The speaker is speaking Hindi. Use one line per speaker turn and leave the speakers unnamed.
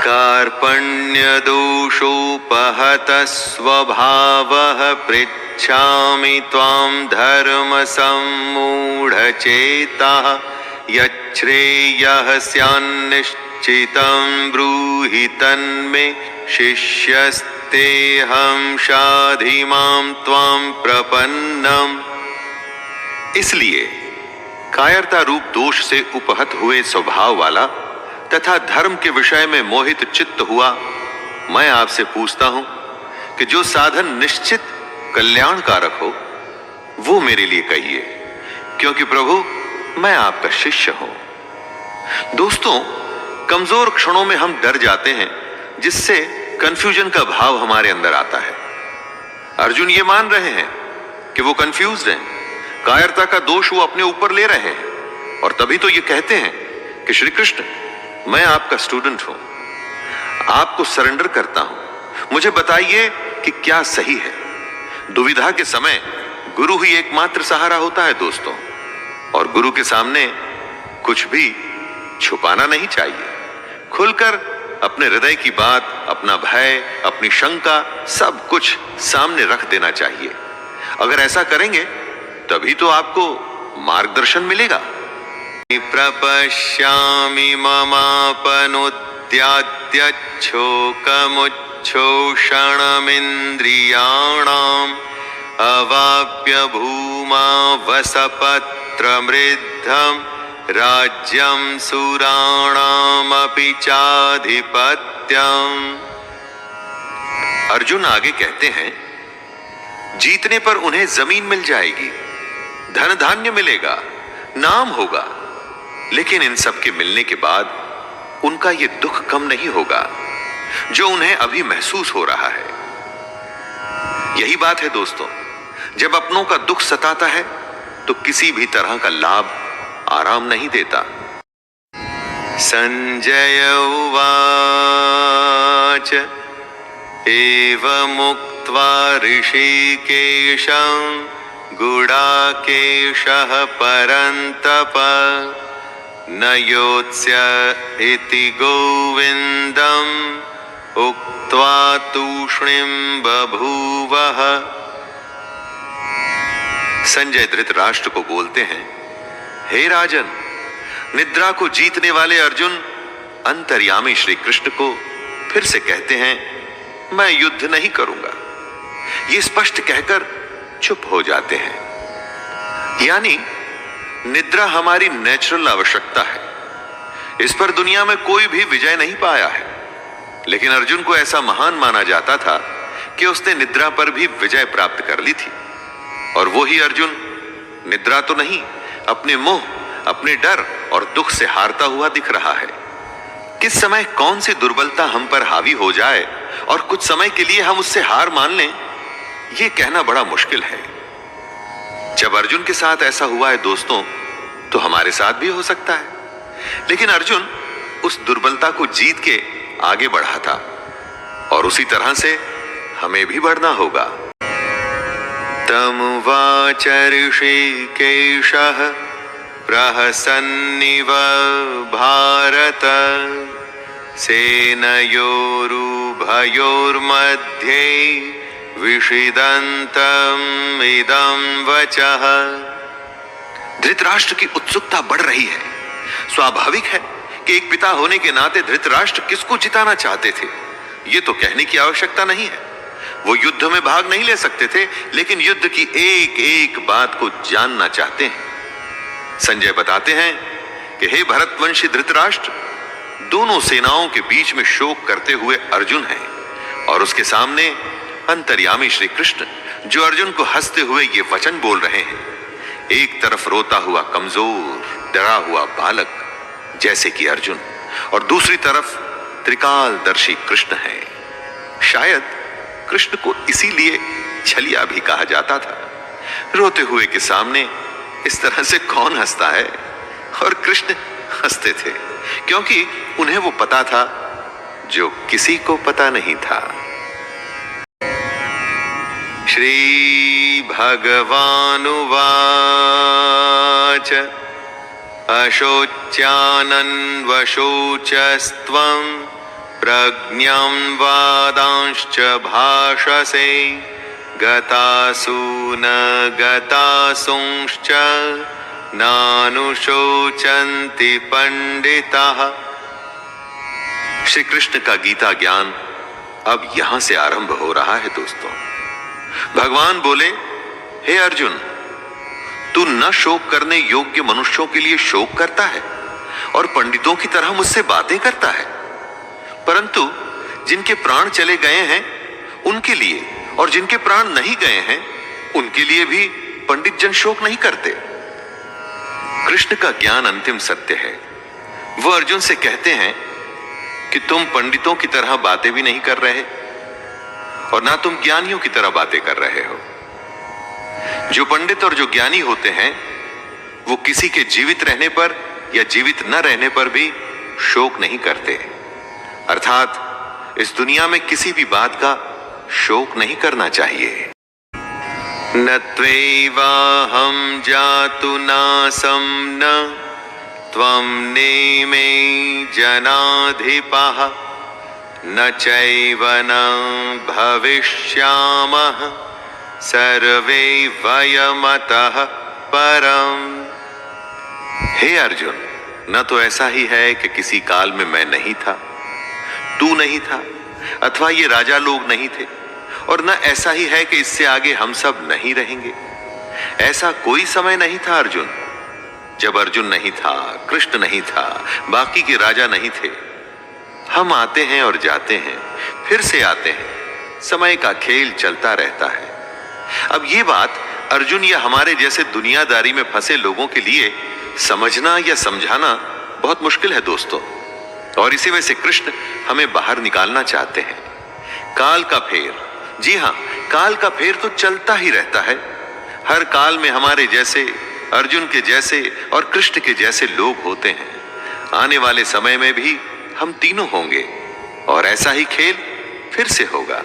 कार्पण्यदोषोपहतः स्वभावः पृच्छामि त्वां धर्मसम्मूढचेताः यच्छ्रेयः स्यान्निश्चितं ब्रूहि तन्मे शिष्यस्तेऽहं शाधि मां त्वां प्रपन्नम्। इसलिए कायरता रूप दोष से उपहत हुए स्वभाव वाला तथा धर्म के विषय में मोहित चित्त हुआ मैं आपसे पूछता हूं कि जो साधन निश्चित कल्याणकारक हो वो मेरे लिए कहिए, क्योंकि प्रभु मैं आपका शिष्य हूं। दोस्तों, कमजोर क्षणों में हम डर जाते हैं, जिससे कंफ्यूजन का भाव हमारे अंदर आता है। अर्जुन ये मान रहे हैं कि वो कंफ्यूज्ड हैं, कायरता का दोष वो अपने ऊपर ले रहे हैं, और तभी तो ये कहते हैं कि श्री कृष्ण मैं आपका स्टूडेंट हूं, आपको सरेंडर करता हूं, मुझे बताइए कि क्या सही है। दुविधा के समय गुरु ही एकमात्र सहारा होता है दोस्तों, और गुरु के सामने कुछ भी छुपाना नहीं चाहिए। खुलकर अपने हृदय की बात, अपना भय, अपनी शंका, सब कुछ सामने रख देना चाहिए। अगर ऐसा करेंगे तभी तो आपको मार्गदर्शन मिलेगा। प्रपश्यामि ममापनुद्याद्यच्छोकमुच्छोषणमिन्द्रियाणाम् अवाप्य भूमा वसपत्रमृद्धम् राज्यं सुराणामपि चाधिपत्यम्। अर्जुन आगे कहते हैं, जीतने पर उन्हें जमीन मिल जाएगी, धन धान्य मिलेगा, नाम होगा, लेकिन इन सब के मिलने के बाद उनका ये दुख कम नहीं होगा जो उन्हें अभी महसूस हो रहा है। यही बात है दोस्तों, जब अपनों का दुख सताता है तो किसी भी तरह का लाभ आराम नहीं देता। संजय उवाच एवमुक्त्वा ऋषिकेशं गुडाकेशः परन्तप न योत्स्य इति गोविन्दम् उक्त्वा तूष्णीं बभूवः। संजय धृतराष्ट्र को बोलते हैं, हे राजन, निद्रा को जीतने वाले अर्जुन अंतर्यामी श्री कृष्ण को फिर से कहते हैं, मैं युद्ध नहीं करूंगा। ये स्पष्ट कहकर चुप हो जाते हैं। यानी निद्रा हमारी नेचुरल आवश्यकता है, इस पर दुनिया में कोई भी विजय नहीं पाया है। लेकिन अर्जुन को ऐसा महान माना जाता था कि उसने निद्रा पर भी विजय प्राप्त कर ली थी। और वो ही अर्जुन निद्रा तो नहीं, अपने मोह, अपने डर और दुख से हारता हुआ दिख रहा है। किस समय कौन सी दुर्बलता हम पर हावी हो जाए और कुछ समय के लिए हम उससे हार मान लें, ये कहना बड़ा मुश्किल है। जब अर्जुन के साथ ऐसा हुआ है दोस्तों, तो हमारे साथ भी हो सकता है। लेकिन अर्जुन उस दुर्बलता को जीत के आगे बढ़ा था, और उसी तरह से हमें भी बढ़ना होगा। तमुवाच ऋषिकेशः प्रहसन्निव भारत सेनयोरुभयोर्मध्ये विषिदन्तम् इदं वचः। धृतराष्ट्र की उत्सुकता बढ़ रही है। स्वाभाविक है कि एक पिता होने के नाते धृतराष्ट्र किसको जिताना चाहते थे, ये तो कहने की आवश्यकता नहीं है। वो युद्ध में भाग नहीं ले सकते थे, लेकिन युद्ध की एक एक बात को जानना चाहते हैं। संजय बताते हैं कि हे भरतवंशी धृतराष्ट्र, दोनों सेनाओं के बीच में शोक करते हुए अर्जुन है, और उसके सामने अंतर्यामी श्री कृष्ण जो अर्जुन को हंसते हुए ये वचन बोल रहे हैं। एक तरफ रोता हुआ कमजोर डरा हुआ बालक जैसे कि अर्जुन, और दूसरी तरफ त्रिकालदर्शी कृष्ण है। शायद कृष्ण को इसीलिए छलिया भी कहा जाता था। रोते हुए के सामने इस तरह से कौन हंसता है, और कृष्ण हंसते थे क्योंकि उन्हें वो पता था जो किसी को पता नहीं था। श्री भगवानुवाच अशोच्यानन्वशोचस्त्वं प्रज्ञां वादांश्च भाषसे गतासु न गतासुंश्च नानुशोचन्ति पंडिताः। श्री कृष्ण का गीता ज्ञान अब यहां से आरंभ हो रहा है दोस्तों। भगवान बोले, हे अर्जुन, तू न शोक करने योग्य मनुष्यों के लिए शोक करता है और पंडितों की तरह मुझसे बातें करता है, परंतु जिनके प्राण चले गए हैं उनके लिए और जिनके प्राण नहीं गए हैं उनके लिए भी पंडित जन शोक नहीं करते। कृष्ण का ज्ञान अंतिम सत्य है। वो अर्जुन से कहते हैं कि तुम पंडितों की तरह बातें भी नहीं कर रहे और ना तुम ज्ञानियों की तरह बातें कर रहे हो। जो पंडित और जो ज्ञानी होते हैं वो किसी के जीवित रहने पर या जीवित न रहने पर भी शोक नहीं करते, अर्थात इस दुनिया में किसी भी बात का शोक नहीं करना चाहिए। न त्वैवाहं जातु नासं न त्वं नेमे जनाधिपः न चैव न भविष्यामः सर्वे वयमतः परम्। हे अर्जुन, न तो ऐसा ही है कि किसी काल में मैं नहीं था, तू नहीं था, अथवा ये राजा लोग नहीं थे, और न ऐसा ही है कि इससे आगे हम सब नहीं रहेंगे। ऐसा कोई समय नहीं था अर्जुन, जब अर्जुन नहीं था, कृष्ण नहीं था, बाकी के राजा नहीं थे। हम आते हैं और जाते हैं, फिर से आते हैं, समय का खेल चलता रहता है। अब ये बात अर्जुन या हमारे जैसे दुनियादारी में फंसे लोगों के लिए समझना या समझाना बहुत मुश्किल है दोस्तों, और इसी वजह से कृष्ण हमें बाहर निकालना चाहते हैं। काल का फेर, जी हां, काल का फेर तो चलता ही रहता है। हर काल में हमारे जैसे, अर्जुन के जैसे और कृष्ण के जैसे लोग होते हैं। आने वाले समय में भी हम तीनों होंगे और ऐसा ही खेल फिर से होगा।